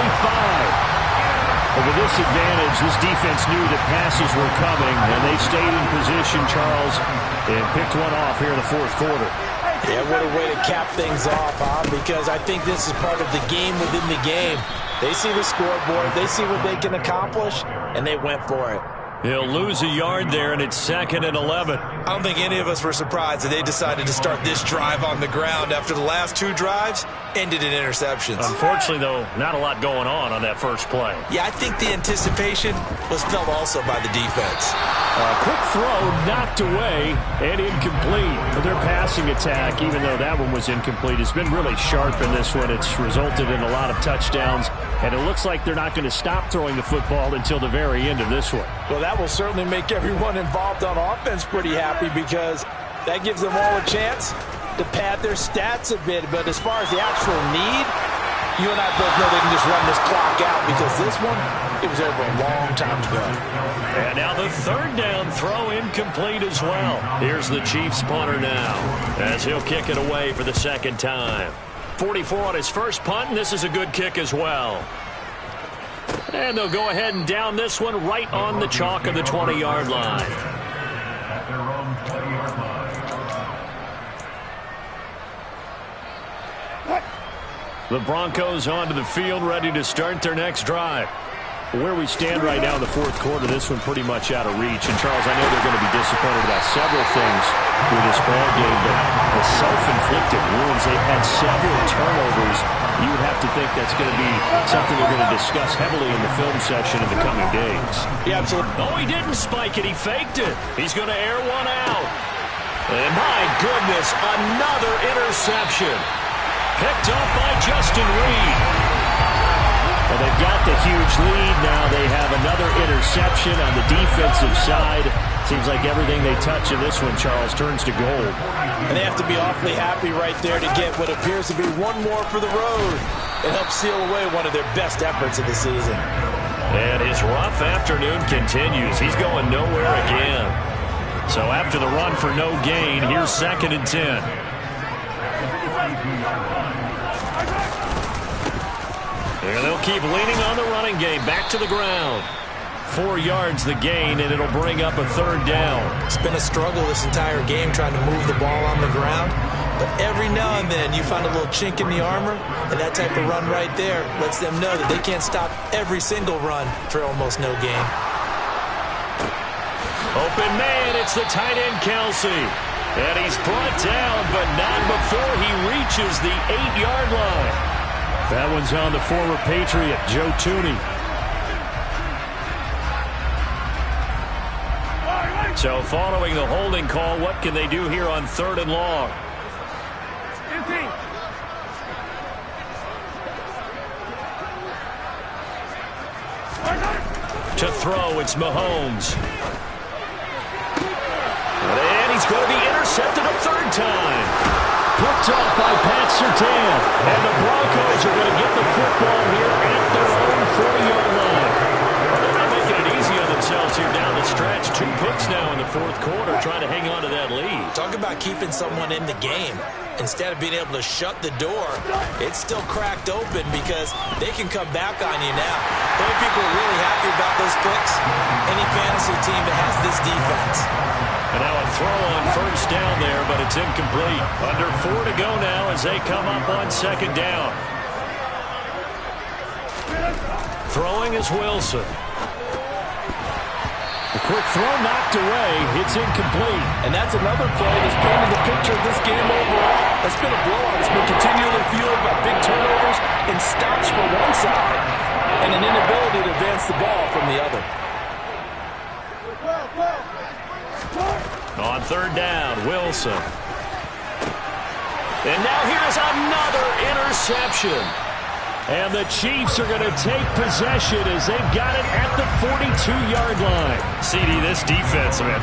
But with this advantage, this defense knew that passes were coming, and they stayed in position, Charles, and picked one off here in the 4th quarter. Yeah, what a way to cap things off, huh? Because I think this is part of the game within the game. They see the scoreboard, they see what they can accomplish, and they went for it. He'll lose a yard there, and it's 2nd and 11. I don't think any of us were surprised that they decided to start this drive on the ground after the last 2 drives ended in interceptions. Unfortunately, though, not a lot going on that first play. Yeah, I think the anticipation was felt also by the defense. A quick throw knocked away and incomplete. But their passing attack, even though that one was incomplete, has been really sharp in this one. It's resulted in a lot of touchdowns, and it looks like they're not going to stop throwing the football until the very end of this one. Well, that will certainly make everyone involved on offense pretty happy because that gives them all a chance to pad their stats a bit. But as far as the actual need, you and I both know they can just run this clock out because this one, it was over a long time ago. And now the 3rd down throw incomplete as well. Here's the Chiefs punter now as he'll kick it away for the 2nd time. 44 on his first punt, and this is a good kick as well. And they'll go ahead and down this one right on the chalk of the 20-yard line. At their own 20-yard line. The Broncos onto the field, ready to start their next drive. Where we stand right now in the fourth quarter, this one pretty much out of reach. And, Charles, I know they're going to be disappointed about several things with this ball game, but the self-inflicted wounds, they've had several turnovers. You would have to think that's going to be something they're going to discuss heavily in the film session in the coming days. Yeah, absolutely. Oh, he didn't spike it. He faked it. He's going to air one out. And, my goodness, another interception. Picked up by Justin Reed. Well, they've got the huge lead. Now they have another interception on the defensive side. Seems like everything they touch in this one, Charles, turns to gold. And they have to be awfully happy right there to get what appears to be one more for the road. It helps seal away one of their best efforts of the season. And his rough afternoon continues. He's going nowhere again. So after the run for no gain, here's 2nd and 10. And they'll keep leaning on the running game. Back to the ground. 4 yards the gain, and it'll bring up a 3rd down. It's been a struggle this entire game trying to move the ball on the ground. But every now and then you find a little chink in the armor, and that type of run right there lets them know that they can't stop every single run for almost no gain. Open man, it's the tight end Kelsey. And he's brought down, but not before he reaches the 8-yard line. That one's on the former Patriot, Joe Tooney. So following the holding call, what can they do here on 3rd and long? To throw, it's Mahomes. And he's going to be intercepted a 3rd time. Picked off by Pat Surtain. And the Broncos are going to get the football here at their own 40-yard line. Well, they're not making it easy on themselves here down the stretch. 2 picks now in the 4th quarter, trying to hang on to that lead. Talk about keeping someone in the game. Instead of being able to shut the door, it's still cracked open because they can come back on you now. The only people are really happy about those picks, any fantasy team that has this defense. And now a throw on 1st down there, but it's incomplete. Under 4 to go now as they come up on 2nd down. Throwing is Wilson. A quick throw knocked away. It's incomplete. And that's another play that's painted the picture of this game overall. It's been a blowout. It's been continually fueled by big turnovers and stops from one side and an inability to advance the ball from the other. On 3rd down, Wilson. And now here's another interception. And the Chiefs are going to take possession as they've got it at the 42-yard line. CD, this defense, man,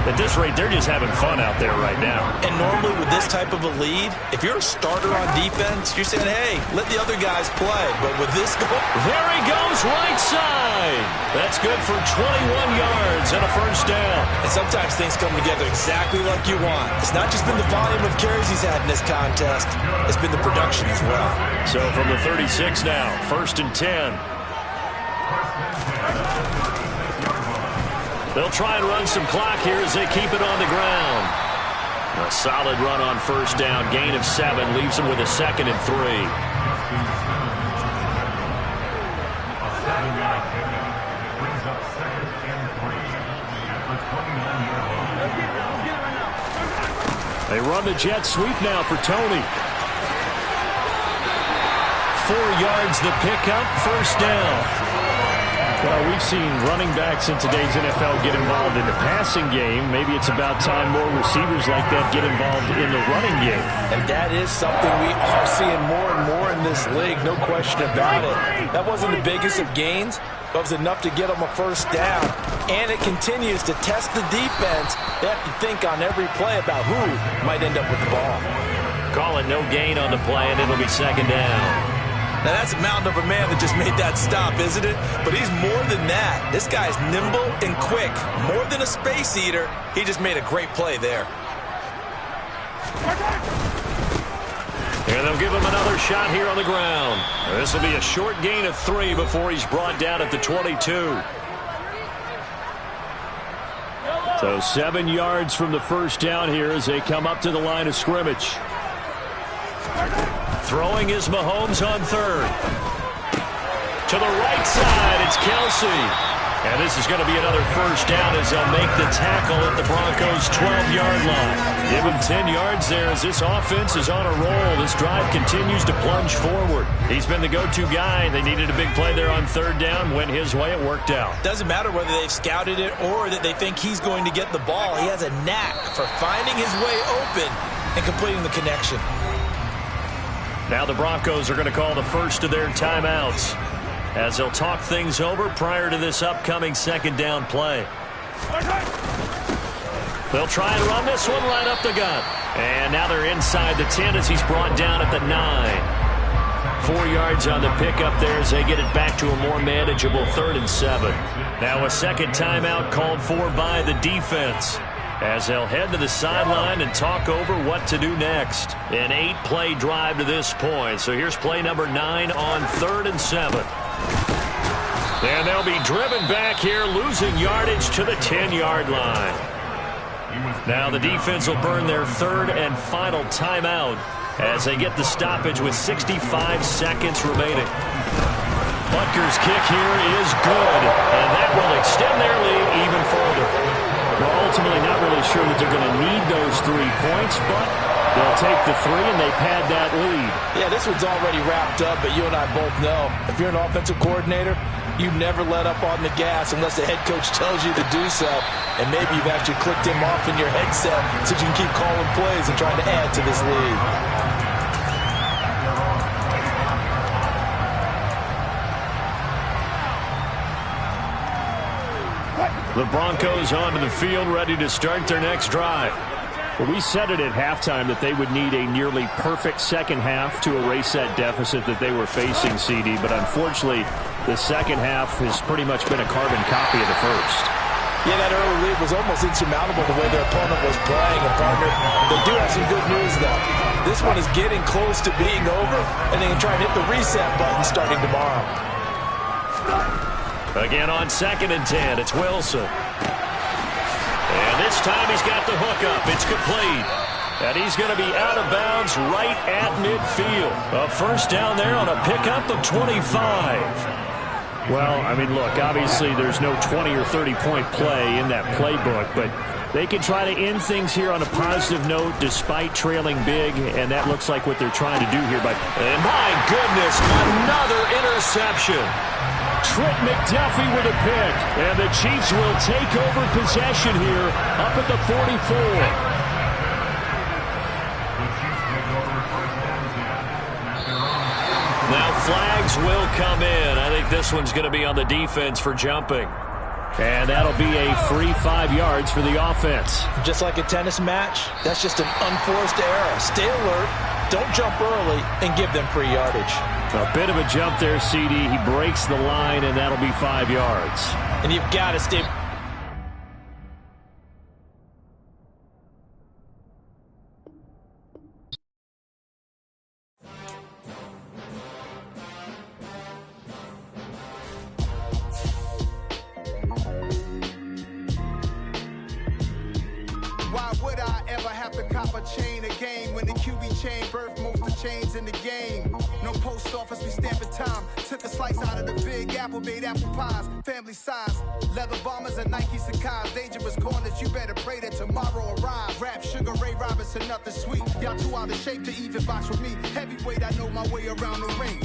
at this rate, they're just having fun out there right now. And normally with this type of a lead, if you're a starter on defense, you're saying, hey, let the other guys play. But with this goal, there he goes, right side. That's good for 21 yards and a 1st down. And sometimes things come together exactly like you want. It's not just been the volume of carries he's had in this contest. It's been the production as well. So from the 36 now, 1st and 10. They'll try and run some clock here as they keep it on the ground. A solid run on 1st down, gain of 7, leaves them with a 2nd and 3. They run the jet sweep now for Tony. 4 yards the pickup, 1st down. Well, we've seen running backs in today's NFL get involved in the passing game. Maybe it's about time more receivers like that get involved in the running game. And that is something we are seeing more and more in this league, no question about it. That wasn't the biggest of gains, but it was enough to get them a 1st down. And it continues to test the defense. They have to think on every play about who might end up with the ball. Call it no gain on the play, and it'll be 2nd down. Now, that's a mountain of a man that just made that stop, isn't it? But he's more than that. This guy's nimble and quick. More than a space eater. He just made a great play there. And they'll give him another shot here on the ground. This will be a short gain of 3 before he's brought down at the 22. So 7 yards from the first down here as they come up to the line of scrimmage. Throwing is Mahomes on third. To the right side, it's Kelsey. And this is going to be another first down as they'll make the tackle at the Broncos' 12-yard line. Give him 10 yards there as this offense is on a roll. This drive continues to plunge forward. He's been the go-to guy. They needed a big play there on third down. Went his way. It worked out. Doesn't matter whether they've scouted it or that they think he's going to get the ball. He has a knack for finding his way open and completing the connection. Now the Broncos are going to call the first of their timeouts as they'll talk things over prior to this upcoming second down play. They'll try and run this one right up the gut. And now they're inside the 10 as he's brought down at the 9. 4 yards on the pickup there as they get it back to a more manageable 3rd and 7. Now a second timeout called for by the defense as they'll head to the sideline and talk over what to do next. An 8-play drive to this point. So here's play number 9 on 3rd and 7. And they'll be driven back here, losing yardage to the 10-yard line. Now the defense will burn their 3rd and final timeout as they get the stoppage with 65 seconds remaining. Butker's kick here is good, and that will extend their lead even further. Well, ultimately not really sure that they're going to need those 3 points, but they'll take the 3 and they pad that lead. Yeah, this one's already wrapped up, but you and I both know if you're an offensive coordinator, you never let up on the gas unless the head coach tells you to do so. And maybe you've actually clicked him off in your headset so you can keep calling plays and trying to add to this lead. The Broncos onto the field, ready to start their next drive. Well, we said it at halftime that they would need a nearly perfect second half to erase that deficit that they were facing, CD. But unfortunately, the second half has pretty much been a carbon copy of the first. Yeah, that early lead was almost insurmountable the way their opponent was playing. And partner, they do have some good news, though. This one is getting close to being over, and they can try and hit the reset button starting tomorrow. Again on 2nd and 10, it's Wilson. And this time he's got the hook up. It's complete. And he's going to be out of bounds right at midfield. A first down there on a pickup of 25. Well, I mean, look, obviously there's no 20 or 30-point play in that playbook, but they can try to end things here on a positive note despite trailing big, and that looks like what they're trying to do here. And my goodness, another interception. Trent McDuffie with a pick, and the Chiefs will take over possession here up at the 44. Now flags will come in. I think this one's going to be on the defense for jumping. And that'll be a free 5 yards for the offense. Just like a tennis match, that's just an unforced error. Stay alert, don't jump early, and give them free yardage. A bit of a jump there, CD. He breaks the line, and that'll be 5 yards. And you've got to stay... Why would I ever have to cop a chain again when the QB chain birthed most of the chains in the game? No post office, we stamping time. Took a slice out of the big apple, made apple pies, family size. Leather bombers and Nike Sacai's. Dangerous corners, you better pray that tomorrow arrives. Rap, Sugar Ray Robinson, nothing sweet. Y'all too out of shape to even box with me. Heavyweight, I know my way around the ring.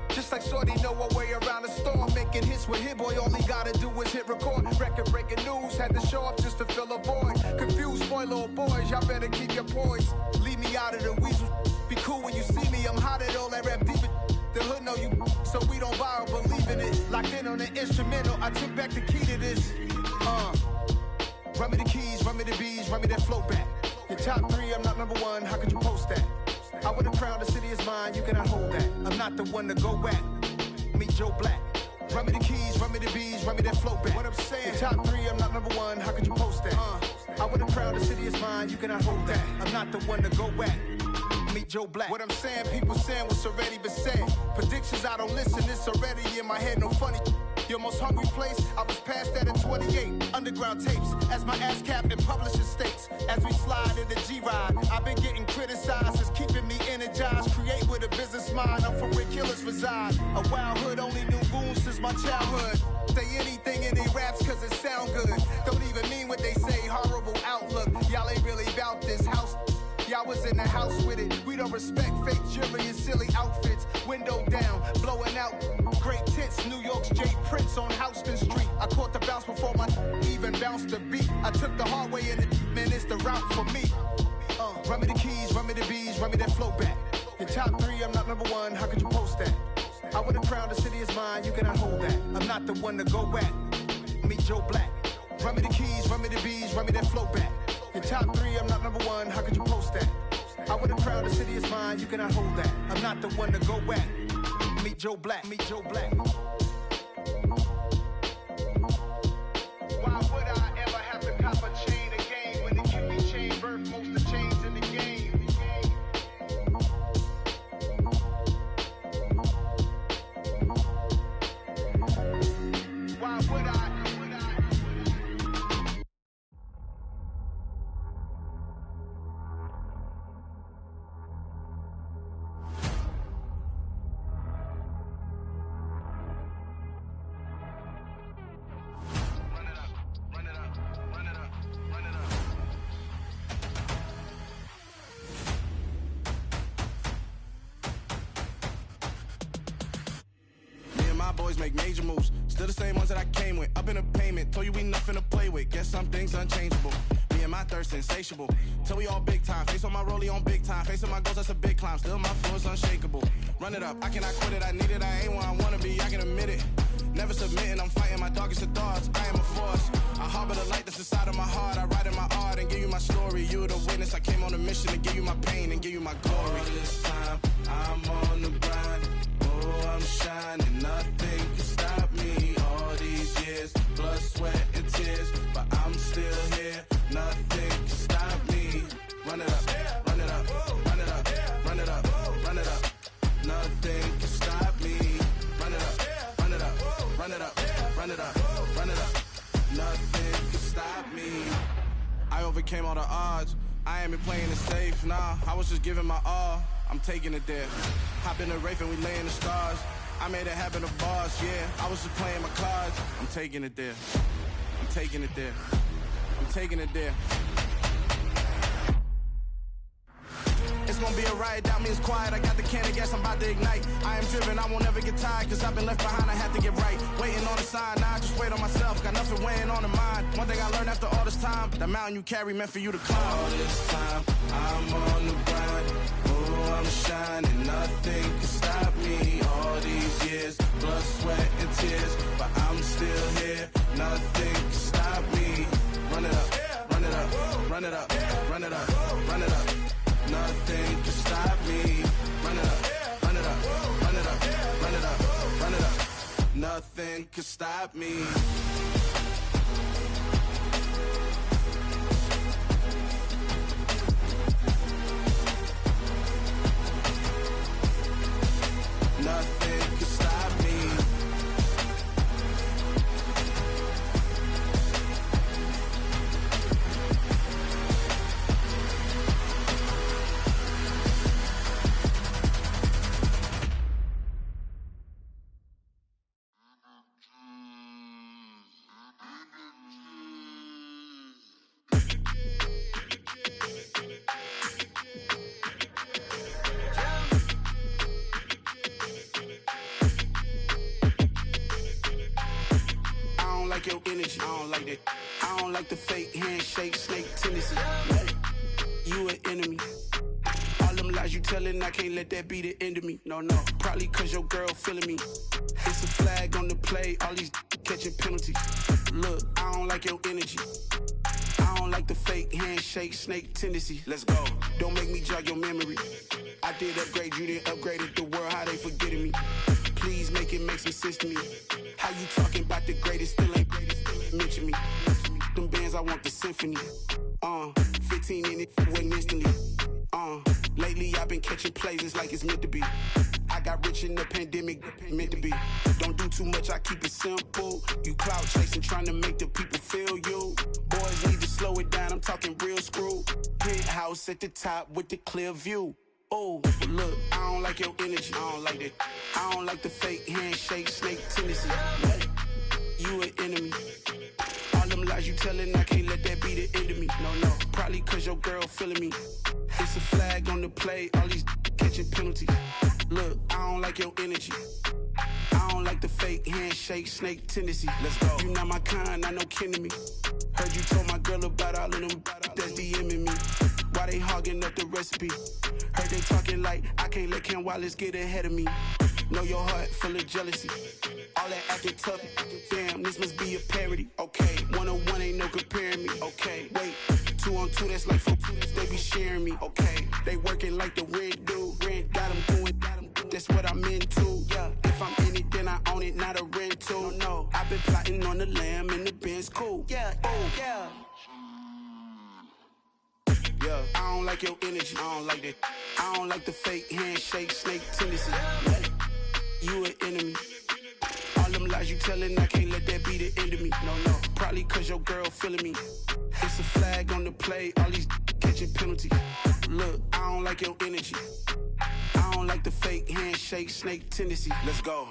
Just like Shorty know a way around the storm. Making hits with Hit Boy, all he gotta do is hit record. Record-breaking news, had to show up just to fill a void. Confused, spoiler boys, y'all better keep your poise. Leave me out of the weasel. Be cool when you see me, I'm hot at all that rap deep. The hood know you, so we don't borrow, believe in it. Locked in on the instrumental, I took back the key to this. Run me the keys, run me the bees, run me that flow back. Your top 3, I'm not number 1, how could you post that? I would have crowned the city is mine, you cannot hold that. I'm not the one to go at. Meet Joe Black. Run me the keys, run me the bees, run me that flow back. What I'm saying, your top 3, I'm not number 1, how could you post that? I would have crowned the city is mine, you cannot hold that. I'm not the one to go at. Meet Joe Black. What I'm saying, people saying what's already been said. Predictions, I don't listen, it's already in my head, no funny. Your most hungry place, I was past that at 28. Underground tapes, as my ass cap in publishing states. As we slide in the G-Ride, I've been getting criticized, it's keeping me energized. Create with a business mind, I'm for where killers reside. A wild hood, only knew goons since my childhood. Say anything in they raps cause it sound good. Don't even mean what they say, horrible outlook. Y'all ain't really about this house. Y'all was in the house with it. We don't respect fake jewelry and silly outfits. Window down, blowing out. Great tits, New York's J. Prince on Houston Street. I caught the bounce before my even bounced the beat. I took the hard way in it, man, it's the route for me. Run me the keys, run me the bees, run me that flow back. Your top 3, I'm not number 1, how could you post that? I would have crowned the city is mine, you cannot hold that. I'm not the one to go at. Meet Joe Black. Run me the keys, run me the bees, run me that flow back. Your top 3, I'm not number 1, how could you post that? I would have crowned the city is mine, you cannot hold that. I'm not the one to go at. Meet Joe Black, meet Joe Black. Why would I ever have to cop a chain again when it can be chain birth most of chains in the game? Why would I? Boys make major moves, still the same ones that I came with. Up in a payment, told you we nothing to play with. Guess some things unchangeable. Me and my thirst insatiable. Till we all big time. Face on my rollie on big time. Facing my goals, that's a big climb. Still my flow is unshakable. Run it up, I cannot quit it. I need it, I ain't where I wanna be. I can admit it. Never submitting, I'm fighting my darkest of thoughts. I am a force. I harbor the light that's inside of my heart. I write in my art and give you my story. You the witness. I came on a mission to give you my pain and give you my glory. All this time, I'm on the grind. Oh, I'm shining. Nothing can stop me. All these years, blood, sweat, and tears. But I'm still here. Nothing can stop me. Run it up, run it up, run it up, run it up, run it up. Nothing can stop me. Run it up, run it up, run it up, run it up, run it up. Nothing can stop me. I overcame all the odds. I ain't been playing it safe, nah. I was just giving my all. I'm taking it there. Hop in the Wraith and we lay in the stars. I made it happen to bars, yeah. I was just playing my cards. I'm taking it there. I'm taking it there. I'm taking it there. It's gonna be a riot, doubt me it's quiet. I got the can of gas, I'm about to ignite. I am driven, I won't never get tired, cause I've been left behind, I have to get right. Waiting on the sign, now I just wait on myself. Got nothing weighing on the mind. One thing I learned after all this time, the mountain you carry meant for you to climb. All this time, I'm on the grind. Oh, I'm shining, nothing can stop me. All these years, blood, sweat, and tears. But I'm still here, nothing can stop me. Run it up, run it up, run it up, run it up, run it up. Nothing can stop me. Run it up, run it up, run it up, run it up, run it up. Nothing can stop me. Nothing can stop me. Your energy, I don't like that. I don't like the fake handshake, snake tendency. You an enemy. All them lies you telling, I can't let that be the end of me. No, probably cause your girl feeling me. It's a flag on the play, all these catching penalties. Look, I don't like your energy. I don't like the fake handshake, snake tendency. Let's go. Don't make me jog your memory. I did upgrade, you didn't upgrade it. The world, how they forgetting me. Please make it make some sense to me. How you talking about the greatest, still ain't greatest, still ain't mention me. Them bands, I want the symphony. 15 in it, went instantly. Lately I've been catching plays, it's like it's meant to be. I got rich in the pandemic, meant to be. Don't do too much, I keep it simple. You clout chasing, trying to make the people feel you. Boys need to slow it down, I'm talking real screw. Penthouse at the top with the clear view. Oh, look, I don't like your energy, I don't like that. I don't like the fake handshake, snake tendency. What? You an enemy. All them lies you telling, I can't let that be the end of me. No, probably cause your girl feeling me. It's a flag on the play, all these catching penalties. Look, I don't like your energy. I don't like the fake handshake, snake tendency. Let's go. You not my kind, I know kin to me. Heard you told my girl about all of them that's DMing me. Why they hogging up the recipe? Heard they talking like I can't let Ken Wallace get ahead of me. Know your heart full of jealousy. All that acting tough, damn, this must be a parody. Okay, 1-on-1 ain't no comparing me. Okay, wait, 2-on-2, that's like 4, they be sharing me. Okay, they working like the red dude. Rent got them doing, that's what I'm into. Yeah, if I'm in it, then I own it, not a rental. No, I've been plotting on the lamb and the Benz cool. Yeah, oh, yeah. Yeah, I don't like your energy, I don't like that. I don't like the fake handshake, snake tendency. What? You an enemy. All them lies you telling, I can't let that be the end of me. No, probably cause your girl feeling me. It's a flag on the play, all these catching penalties. Look, I don't like your energy. I don't like the fake handshake, snake tendency. Let's go.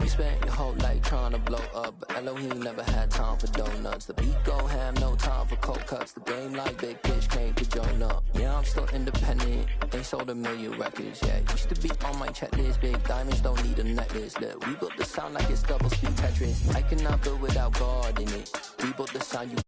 You spent your whole life trying to blow up, but Elohim never had time for donuts. The beat go ham, no time for cold cuts. The game like Big Pitch came to join up. Yeah, I'm still independent, ain't sold a million records yet. Used to be on my checklist, big diamonds don't need a necklace. Look, we built the sound like it's double speed Tetris. I cannot build without God in it. We built the sound you